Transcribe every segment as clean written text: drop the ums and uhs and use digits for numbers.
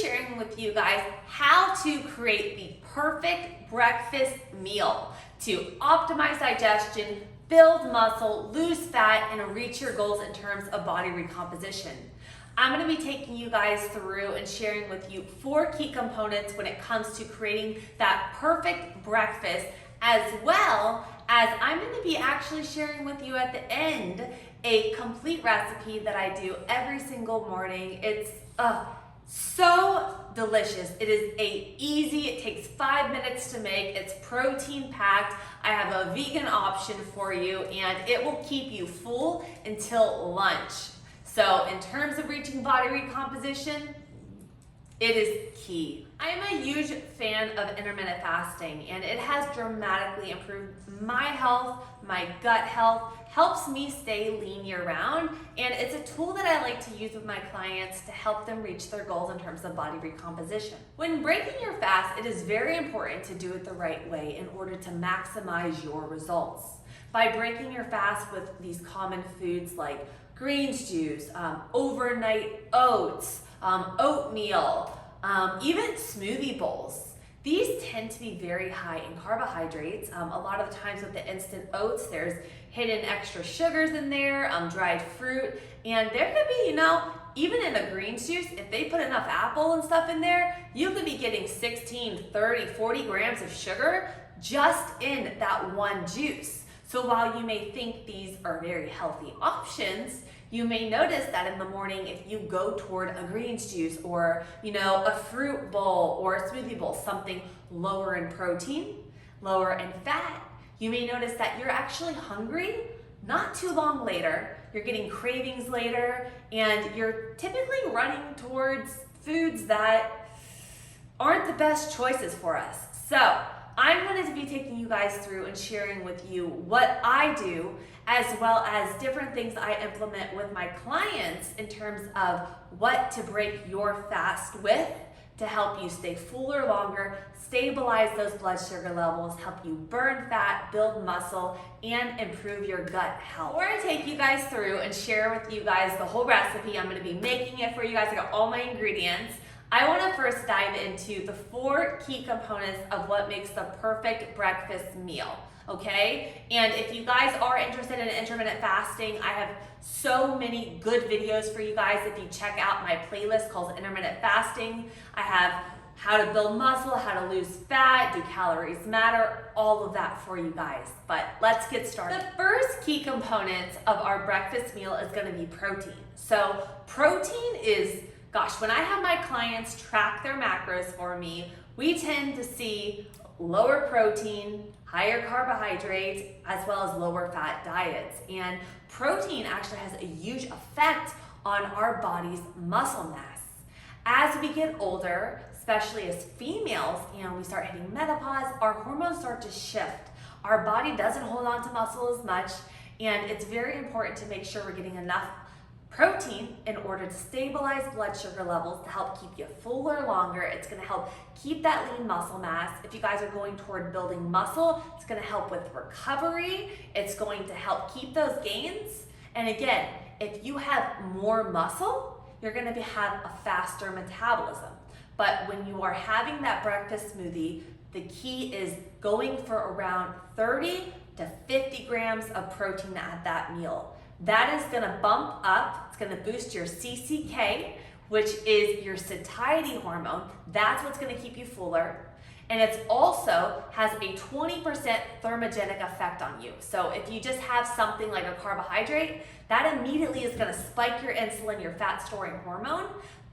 sharing with you guys how to create the perfect breakfast meal to optimize digestion, build muscle, lose fat, and reach your goals in terms of body recomposition. I'm going to be taking you guys through and sharing with you 4 key components when it comes to creating that perfect breakfast, as well as I'm going to be actually sharing with you at the end a complete recipe that I do every single morning. It's so delicious. It is easy. It takes 5 minutes to make. It's protein packed. I have a vegan option for you, and it will keep you full until lunch. So in terms of reaching body recomposition, it is key. I am a huge fan of intermittent fasting, and it has dramatically improved my health, my gut health, helps me stay lean year-round, and it's a tool that I like to use with my clients to help them reach their goals in terms of body recomposition. When breaking your fast, it is very important to do it the right way in order to maximize your results. By breaking your fast with these common foods like greens juice, overnight oats, oatmeal, even smoothie bowls. These tend to be very high in carbohydrates. A lot of the times with the instant oats, there's hidden extra sugars in there, dried fruit, and there could be, even in a greens juice, if they put enough apple and stuff in there, you could be getting 16, 30, 40 grams of sugar just in that one juice. So while you may think these are very healthy options, you may notice that in the morning, if you go toward a greens juice or, a fruit bowl or a smoothie bowl, something lower in protein, lower in fat, you may notice that you're actually hungry not too long later. You're getting cravings later, and you're typically running towards foods that aren't the best choices for us. So I'm going to be taking you guys through and sharing with you what I do, as well as different things I implement with my clients in terms of what to break your fast with to help you stay fuller longer, stabilize those blood sugar levels, help you burn fat, build muscle, and improve your gut health. Before I take you guys through and share with you guys the whole recipe, I'm going to be making it for you guys. I got all my ingredients. I want to first dive into the 4 key components of what makes the perfect breakfast meal, okay? And if you guys are interested in intermittent fasting, I have so many good videos for you guys. If you check out my playlist called Intermittent Fasting, I have how to build muscle, how to lose fat, do calories matter, all of that for you guys. But let's get started. The first key component of our breakfast meal is going to be protein. So protein is, when I have my clients track their macros for me, we tend to see lower protein, higher carbohydrates, as well as lower fat diets. And protein actually has a huge effect on our body's muscle mass. As we get older, especially as females, and we start hitting menopause, our hormones start to shift. Our body doesn't hold on to muscle as much, and it's very important to make sure we're getting enough protein in order to stabilize blood sugar levels to help keep you fuller longer. It's going to help keep that lean muscle mass. If you guys are going toward building muscle, it's going to help with recovery. It's going to help keep those gains. And again, if you have more muscle, you're going to have a faster metabolism. But when you are having that breakfast smoothie, the key is going for around 30 to 50 grams of protein at that meal. That is going to bump up, it's going to boost your CCK, which is your satiety hormone. That's what's going to keep you fuller. And it also has a 20% thermogenic effect on you. So if you just have something like a carbohydrate, that immediately is going to spike your insulin, your fat storing hormone.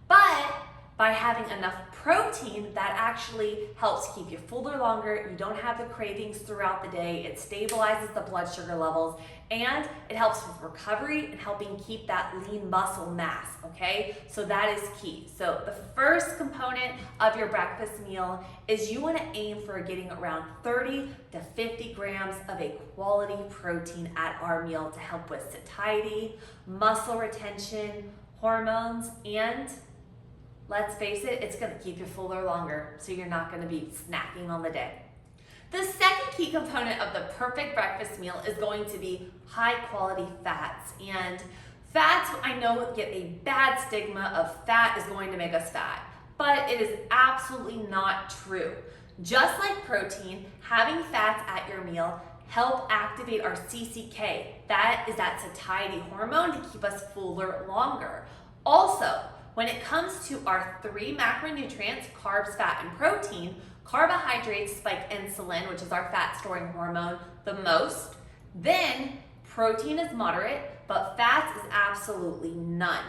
But by having enough protein, that actually helps keep you fuller longer. You don't have the cravings throughout the day. It stabilizes the blood sugar levels, and it helps with recovery and helping keep that lean muscle mass, okay? So that is key. So the first component of your breakfast meal is you want to aim for getting around 30 to 50 grams of a quality protein at our meal to help with satiety, muscle retention, hormones, and let's face it, it's going to keep you fuller longer, so you're not going to be snacking on the day. The second key component of the perfect breakfast meal is going to be high quality fats. And fats, I know, get a bad stigma of fat is going to make us fat. but it is absolutely not true. Just like protein, having fats at your meal help activate our CCK. That is that satiety hormone to keep us fuller longer. Also, when it comes to our 3 macronutrients, carbs, fat, and protein, carbohydrates spike insulin, which is our fat storing hormone, the most. Then protein is moderate, but fats is absolutely none.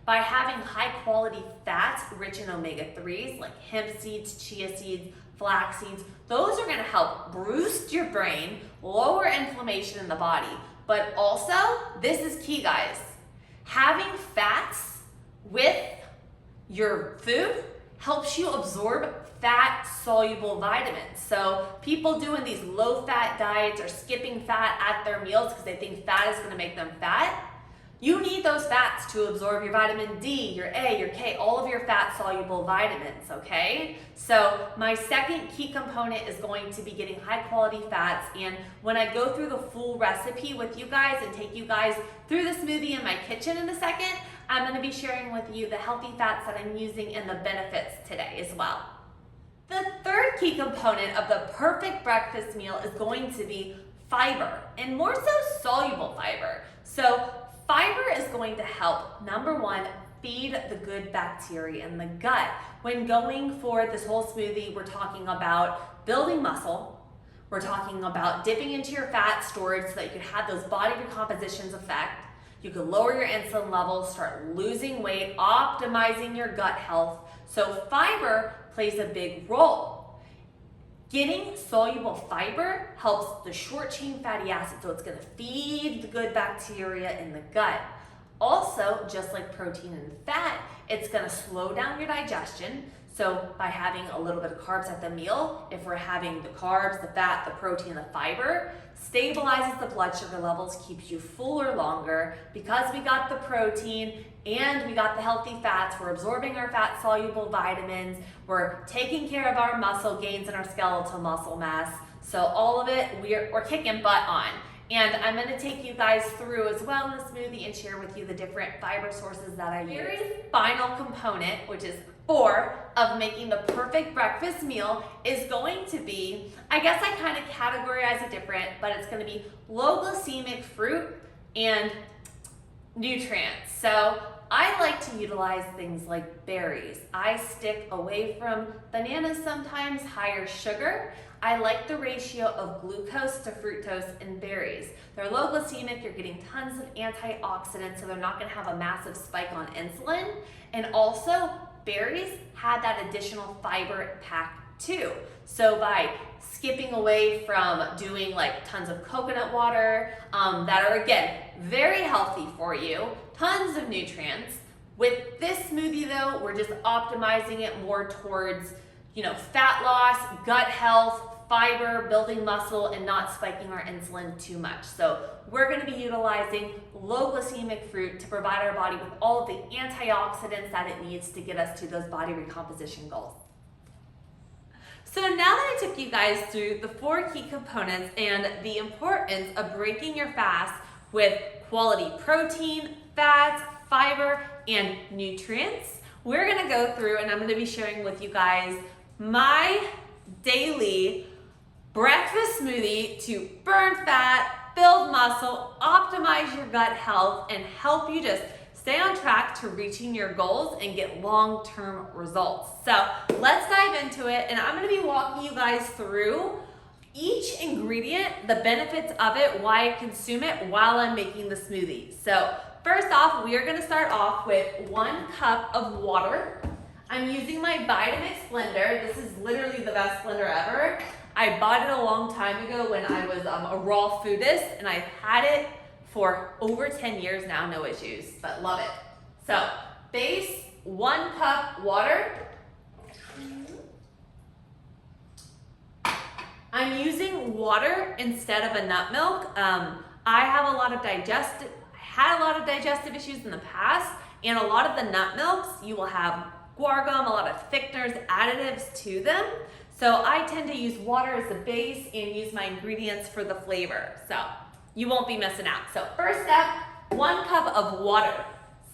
By having high quality fats rich in omega-3s like hemp seeds, chia seeds, flax seeds, those are gonna help boost your brain, lower inflammation in the body. But also, this is key, guys, having fats with your food helps you absorb fat soluble vitamins. So people doing these low fat diets or skipping fat at their meals because they think fat is gonna make them fat, you need those fats to absorb your vitamin D, your A, your K, all of your fat soluble vitamins, okay? So my second key component is going to be getting high quality fats, and when I go through the full recipe with you guys and take you guys through the smoothie in my kitchen in a second, I'm gonna be sharing with you the healthy fats that I'm using and the benefits today as well. The third key component of the perfect breakfast meal is going to be fiber, and more so soluble fiber. So fiber is going to help, number one, feed the good bacteria in the gut. When going for this whole smoothie, we're talking about building muscle. We're talking about dipping into your fat storage so that you can have those body recompositions effect. You can lower your insulin levels, start losing weight, optimizing your gut health. So fiber plays a big role. Getting soluble fiber helps the short chain fatty acid, so it's gonna feed the good bacteria in the gut. Also, just like protein and fat, it's gonna slow down your digestion. So by having a little bit of carbs at the meal, if we're having the carbs, the fat, the protein, the fiber, stabilizes the blood sugar levels, keeps you fuller longer. Because we got the protein and we got the healthy fats, we're absorbing our fat soluble vitamins, we're taking care of our muscle gains and our skeletal muscle mass. So all of it, we're kicking butt on. And I'm gonna take you guys through as well in the smoothie and share with you the different fiber sources that I use. Very final component, which is 4 of making the perfect breakfast meal, is going to be, I guess I kind of categorize it different, but it's gonna be low glycemic fruit and nutrients. So I like to utilize things like berries. I stick away from bananas sometimes, higher sugar. I like the ratio of glucose to fructose in berries. They're low glycemic, you're getting tons of antioxidants, so they're not gonna have a massive spike on insulin. And also, berries have that additional fiber pack too. So by skipping away from doing like tons of coconut water, that are again, very healthy for you, tons of nutrients. With this smoothie though, we're just optimizing it more towards, fat loss, gut health, fiber, building muscle, and not spiking our insulin too much. So we're gonna be utilizing low glycemic fruit to provide our body with all of the antioxidants that it needs to get us to those body recomposition goals. So now that I took you guys through the 4 key components and the importance of breaking your fast with quality protein, fats, fiber, and nutrients, we're gonna go through and I'm gonna be sharing with you guys my daily breakfast smoothie to burn fat, build muscle, optimize your gut health, and help you just stay on track to reaching your goals and get long-term results. So let's dive into it, and I'm gonna be walking you guys through each ingredient, the benefits of it, why I consume it while I'm making the smoothie. So first off, we are gonna start off with 1 cup of water. I'm using my Vitamix blender. This is literally the best blender ever. I bought it a long time ago when I was a raw foodist, and I've had it for over 10 years now, no issues, but love it. So base, 1 cup water. I'm using water instead of a nut milk. I had a lot of digestive issues in the past, and a lot of the nut milks, you will have guar gum, a lot of thickeners, additives to them. So I tend to use water as the base and use my ingredients for the flavor. So you won't be missing out. So first step, 1 cup of water.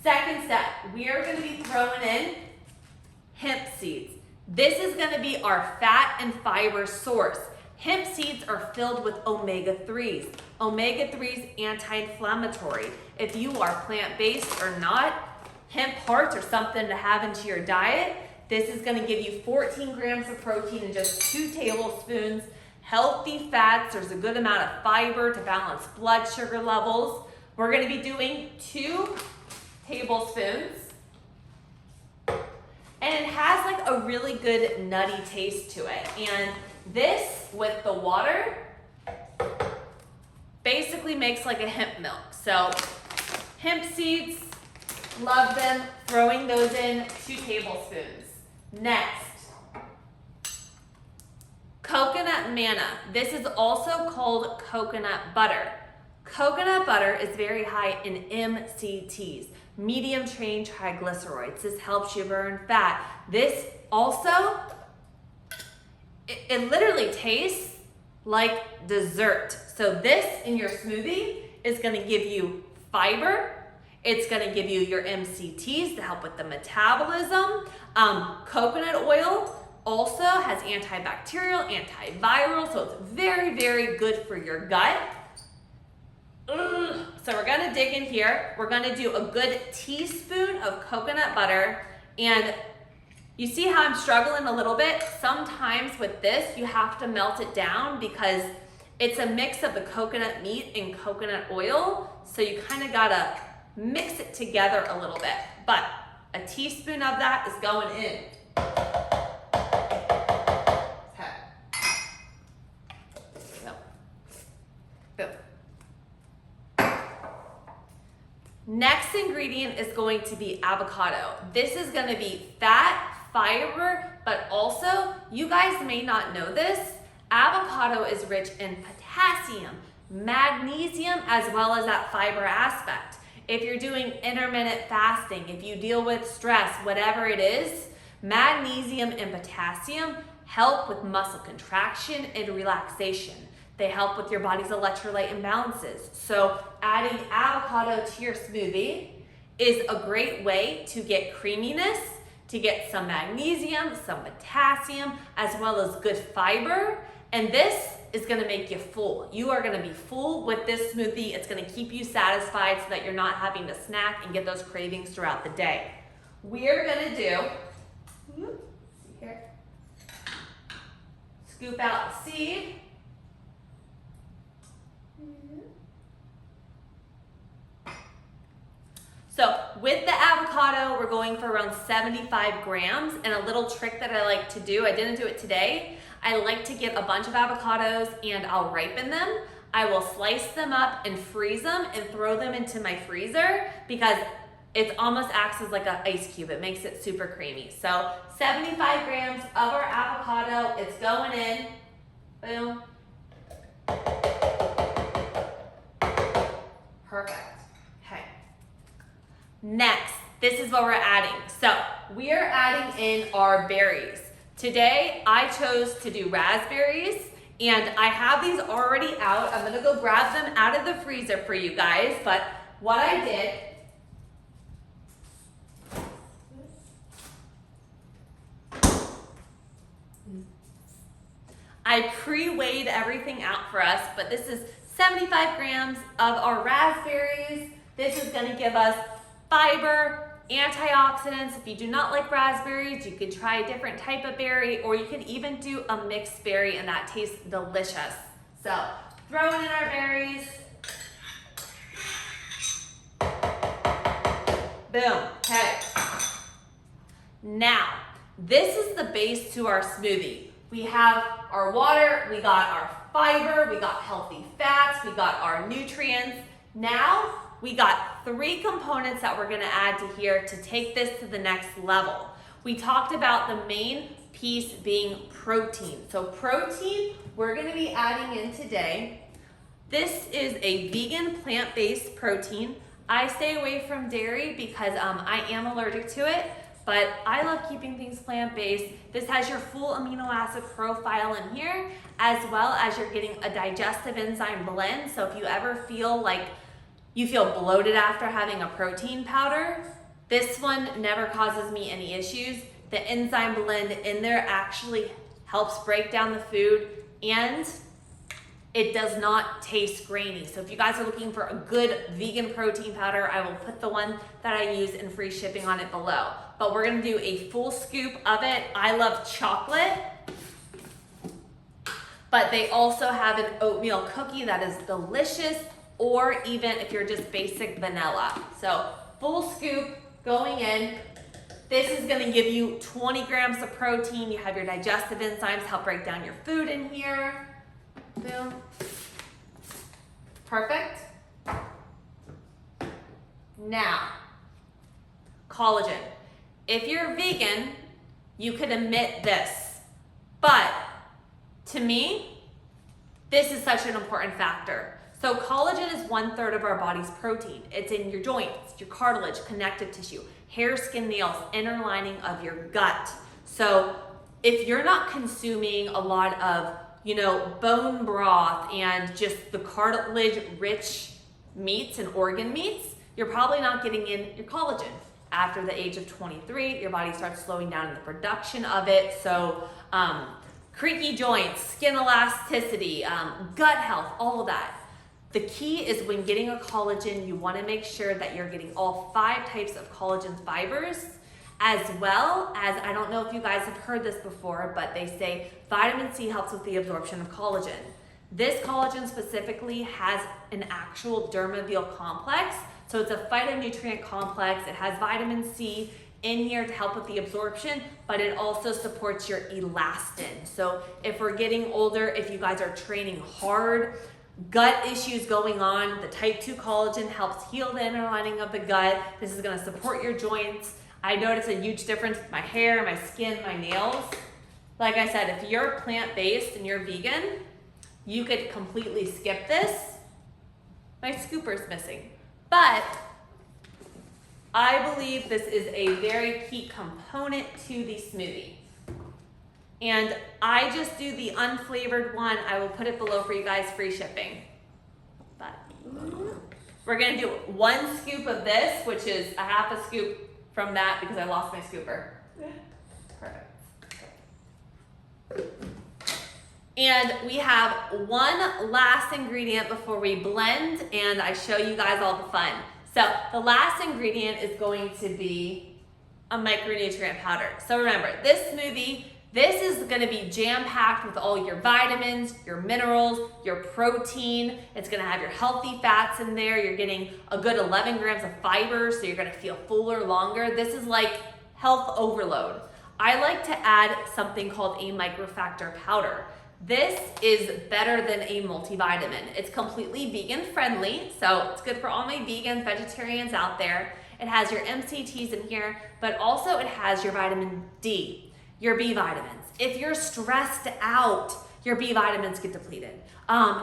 Second step, we are gonna be throwing in hemp seeds. This is gonna be our fat and fiber source. Hemp seeds are filled with omega-3s. Omega-3s anti-inflammatory. If you are plant-based or not, hemp hearts are something to have into your diet. This is gonna give you 14 grams of protein in just 2 tablespoons. Healthy fats, there's a good amount of fiber to balance blood sugar levels. We're gonna be doing 2 tablespoons. And it has like a really good nutty taste to it. And this with the water basically makes like a hemp milk. So hemp seeds, love them, throwing those in 2 tablespoons. Next, coconut manna. This is also called coconut butter. Coconut butter is very high in MCTs, medium chain triglycerides. This helps you burn fat. This also, it literally tastes like dessert. So this in your smoothie is gonna give you fiber. It's gonna give you your MCTs to help with the metabolism. Coconut oil also has antibacterial, antiviral, so it's very, very good for your gut. So we're gonna dig in here. We're gonna do a good teaspoon of coconut butter. And you see how I'm struggling a little bit? Sometimes with this, you have to melt it down because it's a mix of the coconut meat and coconut oil. So you kind of gotta mix it together a little bit. But a teaspoon of that is going in. Okay. So, boom. Next ingredient is going to be avocado. This is going to be fat, fiber, but also, you guys may not know this, avocado is rich in potassium, magnesium, as well as that fiber aspect. If you're doing intermittent fasting, if you deal with stress, whatever it is, magnesium and potassium help with muscle contraction and relaxation. They help with your body's electrolyte imbalances. So adding avocado to your smoothie is a great way to get creaminess, to get some magnesium, some potassium, as well as good fiber. And this is gonna make you full. You are gonna be full with this smoothie. It's gonna keep you satisfied so that you're not having to snack and get those cravings throughout the day. We're gonna do, see here, scoop out the seed. So with the avocado, we're going for around 75 grams. And a little trick that I like to do, I didn't do it today, I like to get a bunch of avocados and I'll ripen them. I will slice them up and freeze them and throw them into my freezer because it almost acts as like an ice cube. It makes it super creamy. So 75 grams of our avocado, it's going in. Boom. Perfect. Okay. Next, this is what we're adding. So we are adding in our berries. Today, I chose to do raspberries, and I have these already out. I'm gonna go grab them out of the freezer for you guys, but what I did, I pre-weighed everything out for us, but this is 75 grams of our raspberries. This is gonna give us fiber, antioxidants. If you do not like raspberries, you could try a different type of berry, or you can even do a mixed berry, and that tastes delicious. So, throwing in our berries. Boom, okay. Now, this is the base to our smoothie. We have our water, we got our fiber, we got healthy fats, we got our nutrients. Now, we got 3 components that we're gonna add to here to take this to the next level. We talked about the main piece being protein. So protein, we're gonna be adding in today. This is a vegan plant-based protein. I stay away from dairy because I am allergic to it, but I love keeping things plant-based. This has your full amino acid profile in here, as well as you're getting a digestive enzyme blend. So if you ever feel like you feel bloated after having a protein powder, this one never causes me any issues. The enzyme blend in there actually helps break down the food, and it does not taste grainy. So if you guys are looking for a good vegan protein powder, I will put the one that I use in free shipping on it below. But we're gonna do a full scoop of it. I love chocolate, but they also have an oatmeal cookie that is delicious, or even if you're just basic vanilla. So full scoop going in. This is gonna give you 20 grams of protein. You have your digestive enzymes help break down your food in here. Boom. Perfect. Now, collagen. If you're vegan, you could omit this, but to me, this is such an important factor. So collagen is 1/3 of our body's protein. It's in your joints, your cartilage, connective tissue, hair, skin, nails, inner lining of your gut. So if you're not consuming a lot of, bone broth and just the cartilage-rich meats and organ meats, you're probably not getting in your collagen. After the age of 23, your body starts slowing down in the production of it. So creaky joints, skin elasticity, gut health, all of that. The key is when getting a collagen, you want to make sure that you're getting all 5 types of collagen fibers, as well as, I don't know if you guys have heard this before, but they say vitamin C helps with the absorption of collagen. This collagen specifically has an actual Dermaval complex. So it's a phytonutrient complex. It has vitamin C in here to help with the absorption, but it also supports your elastin. So if we're getting older, if you guys are training hard, gut issues going on, the type 2 collagen helps heal the inner lining of the gut. This is gonna support your joints. I notice a huge difference with my hair, my skin, my nails. Like I said, if you're plant-based and you're vegan, you could completely skip this. My scooper's missing. But I believe this is a very key component to the smoothie. And I just do the unflavored one. I will put it below for you guys, free shipping. But we're gonna do 1 scoop of this, which is a 1/2 scoop from that because I lost my scooper. Perfect. And we have one last ingredient before we blend and I show you guys all the fun. So the last ingredient is going to be a micronutrient powder. So remember, this smoothie, this is going to be jam-packed with all your vitamins, your minerals, your protein. It's going to have your healthy fats in there. You're getting a good 11 grams of fiber, so you're going to feel fuller longer. This is like health overload. I like to add something called a Microfactor powder. This is better than a multivitamin. It's completely vegan friendly, so it's good for all my vegans, vegetarians out there. It has your MCTs in here, but also it has your vitamin D. Your B vitamins. If you're stressed out, your B vitamins get depleted.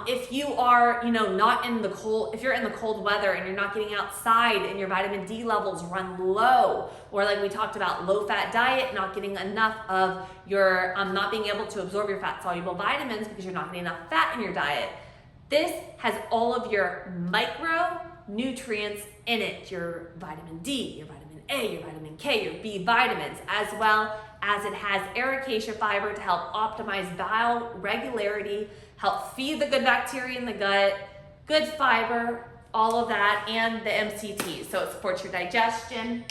If you are, not in the cold, if you're in the cold weather and you're not getting outside and your vitamin D levels run low, or like we talked about, low fat diet, not getting enough of your, not being able to absorb your fat soluble vitamins because you're not getting enough fat in your diet. This has all of your micronutrients in it, your vitamin D, your vitamin A, your vitamin K, your B vitamins, as well as it has ericaceous fiber to help optimize bowel regularity, help feed the good bacteria in the gut, good fiber, all of that, and the MCTs. So it supports your digestion.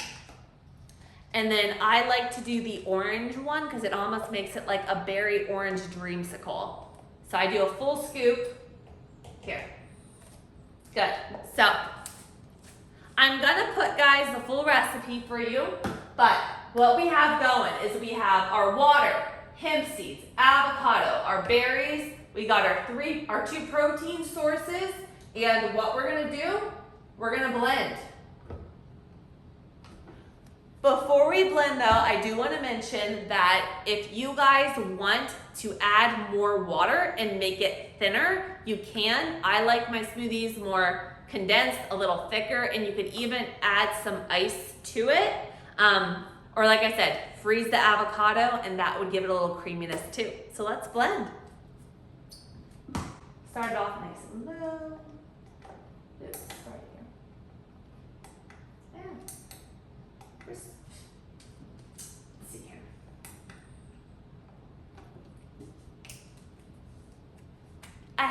And then I like to do the orange one because it almost makes it like a berry orange dreamsicle. So I do a full scoop. Here. Good. So I'm gonna put, guys, the full recipe for you, but what we have going is we have our water, hemp seeds, avocado, our berries, we got our 2 protein sources, and what we're gonna do, we're gonna blend. Before we blend though, I do wanna mention that if you guys want to add more water and make it thinner, you can. I like my smoothies more condensed, a little thicker, and you could even add some ice to it. Or like I said, freeze the avocado and that would give it a little creaminess too. So let's blend. Start it off nice and low. Oops, right here. Yeah. Let's see here.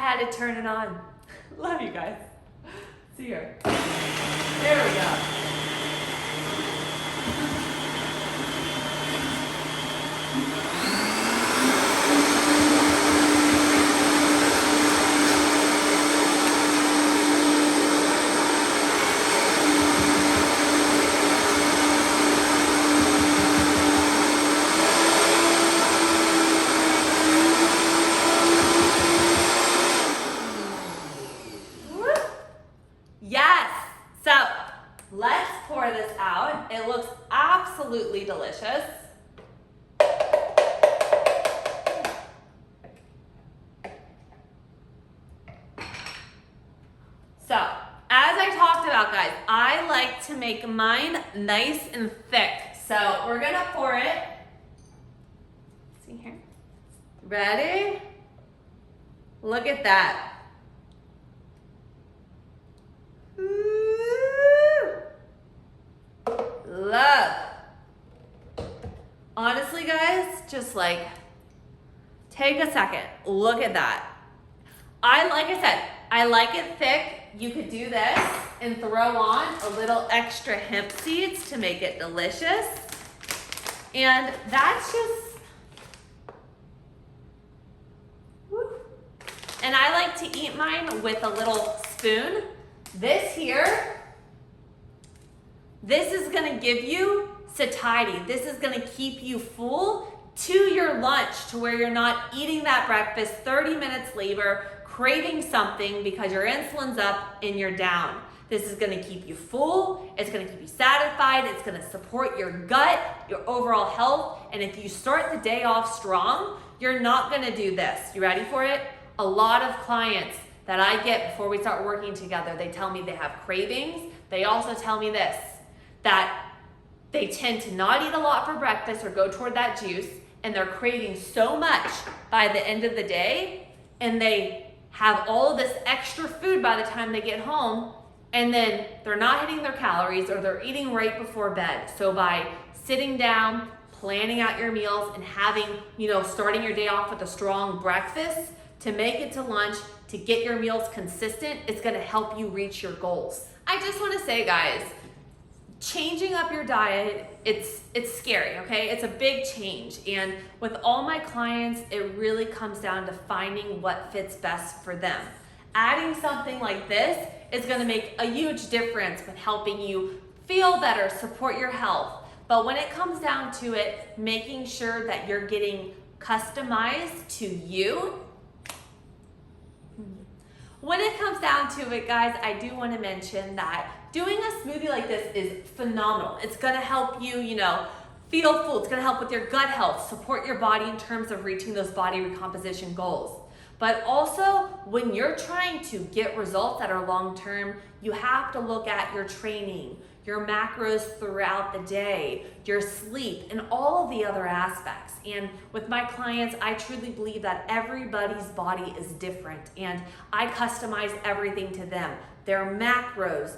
had to turn it on. Love you guys. See you. There we go. Yes. So let's pour this out. It looks absolutely delicious. So, as I talked about, guys, I like to make mine nice and thick. So we're gonna pour it. See here. Ready? Look at that. Love. Honestly, guys, just like take a second. Look at that. Like I said, I like it thick. You could do this and throw on a little extra hemp seeds to make it delicious. And that's just, woo. And I like to eat mine with a little spoon. This here, this is gonna give you satiety. This is gonna keep you full to your lunch, to where you're not eating that breakfast 30 minutes later, craving something because your insulin's up and you're down. This is gonna keep you full, it's gonna keep you satisfied, it's gonna support your gut, your overall health, and if you start the day off strong, you're not gonna do this. You ready for it? A lot of clients that I get before we start working together, they tell me they have cravings. They also tell me this, that they tend to not eat a lot for breakfast or go toward that juice, and they're craving so much by the end of the day, and they have all of this extra food by the time they get home, and then they're not hitting their calories or they're eating right before bed. So by sitting down, planning out your meals, and having, starting your day off with a strong breakfast to make it to lunch, to get your meals consistent, it's gonna help you reach your goals. I just wanna say, guys, changing up your diet, it's scary, okay? It's a big change. And with all my clients, it really comes down to finding what fits best for them. Adding something like this is gonna make a huge difference with helping you feel better, support your health. But when it comes down to it, making sure that you're getting customized to you. When it comes down to it, guys, I do want to mention that doing a smoothie like this is phenomenal. It's going to help you, feel full. It's going to help with your gut health, support your body in terms of reaching those body recomposition goals. But also, when you're trying to get results that are long-term, you have to look at your training, your macros throughout the day, your sleep, and all of the other aspects. And with my clients, I truly believe that everybody's body is different, and I customize everything to them. Their macros,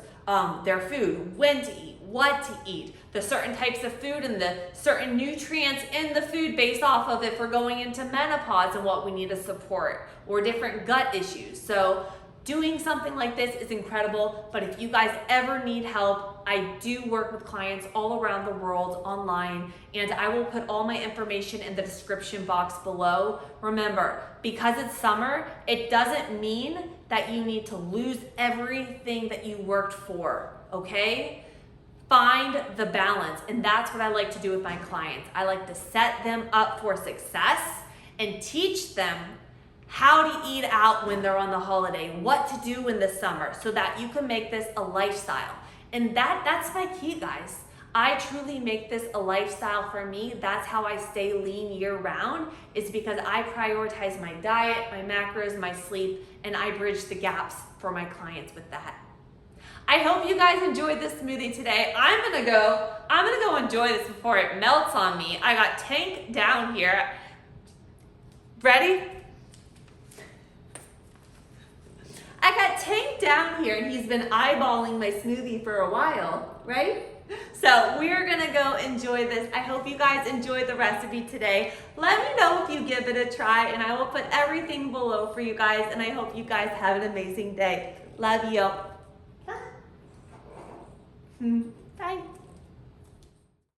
their food, when to eat, what to eat, the certain types of food and the certain nutrients in the food based off of if we're going into menopause and what we need to support, or different gut issues. So doing something like this is incredible, but if you guys ever need help, I do work with clients all around the world online, and I will put all my information in the description box below. Remember, because it's summer, it doesn't mean that you need to lose everything that you worked for, okay? Find the balance, and that's what I like to do with my clients. I like to set them up for success and teach them how to eat out when they're on the holiday, what to do in the summer, so that you can make this a lifestyle. And that's my key, guys. I truly make this a lifestyle for me. That's how I stay lean year round, is because I prioritize my diet, my macros, my sleep, and I bridge the gaps for my clients with that. I hope you guys enjoyed this smoothie today. I'm gonna go enjoy this before it melts on me. I got Tank down here. Ready? I got Tank down here, and he's been eyeballing my smoothie for a while, right? So we're gonna go enjoy this. I hope you guys enjoyed the recipe today. Let me know if you give it a try, and I will put everything below for you guys, and I hope you guys have an amazing day. Love you. Bye.